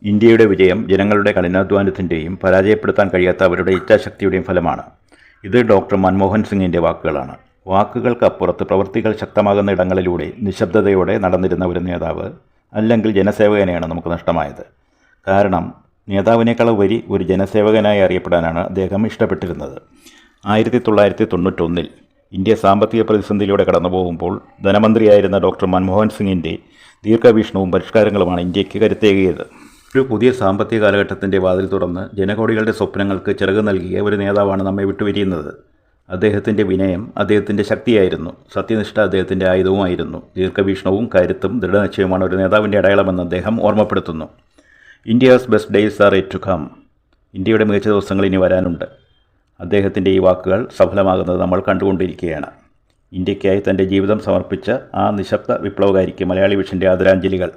ഇന്ത്യയുടെ വിജയം ജനങ്ങളുടെ കഠിനാധ്വാനത്തിൻ്റെയും പരാജയപ്പെടുത്താൻ കഴിയാത്ത അവരുടെ ഇച്ഛാശക്തിയുടെയും ഫലമാണ്. ഇത് ഡോക്ടർ മൻമോഹൻ സിംഗിൻ്റെ വാക്കുകളാണ്. വാക്കുകൾക്കപ്പുറത്ത് പ്രവൃത്തികൾ ശക്തമാകുന്ന ഇടങ്ങളിലൂടെ നിശബ്ദതയോടെ നടന്നിരുന്ന ഒരു നേതാവ്, അല്ലെങ്കിൽ ജനസേവകനെയാണ് നമുക്ക് നഷ്ടമായത്. കാരണം നേതാവിനേക്കാൾ ഉപരി ഒരു ജനസേവകനായി അറിയപ്പെടാനാണ് അദ്ദേഹം ഇഷ്ടപ്പെട്ടിരുന്നത്. 1991 ഇന്ത്യ സാമ്പത്തിക പ്രതിസന്ധിയിലൂടെ കടന്നു പോകുമ്പോൾ ധനമന്ത്രിയായിരുന്ന ഡോക്ടർ മൻമോഹൻ സിംഗിൻ്റെ ദീർഘവീക്ഷണവും പരിഷ്കാരങ്ങളുമാണ് ഇന്ത്യക്ക് കരുത്തേകിയത്. ഒരു പുതിയ സാമ്പത്തിക കാലഘട്ടത്തിൻ്റെ വാതിൽ തുറന്ന് ജനകോടികളുടെ സ്വപ്നങ്ങൾക്ക് ചിറക് നൽകിയ ഒരു നേതാവാണ് നമ്മെ വിട്ടുപിരിയുന്നത്. അദ്ദേഹത്തിൻ്റെ വിനയം അദ്ദേഹത്തിൻ്റെ ശക്തിയായിരുന്നു. സത്യനിഷ്ഠ അദ്ദേഹത്തിൻ്റെ ആയുധവുമായിരുന്നു. ദീർഘവീക്ഷണവും കരുത്തും ദൃഢനിശ്ചയവുമാണ് ഒരു നേതാവിൻ്റെ അടയാളമെന്ന് അദ്ദേഹം ഓർമ്മപ്പെടുത്തുന്നു. India's best days are yet to come. ഇന്ത്യയുടെ മികച്ച ദിവസങ്ങൾ ഇനി വരാനുണ്ട്. അദ്ദേഹത്തിൻ്റെ ഈ വാക്കുകൾ സഫലമാകുന്നത് നമ്മൾ കണ്ടുകൊണ്ടിരിക്കുകയാണ്. ഇന്ത്യയ്ക്കായി തൻ്റെ ജീവിതം സമർപ്പിച്ച ആ നിശബ്ദ വിപ്ലവകാരിക്ക് മലയാളി വിഷൻ്റെ ആദരാഞ്ജലികൾ.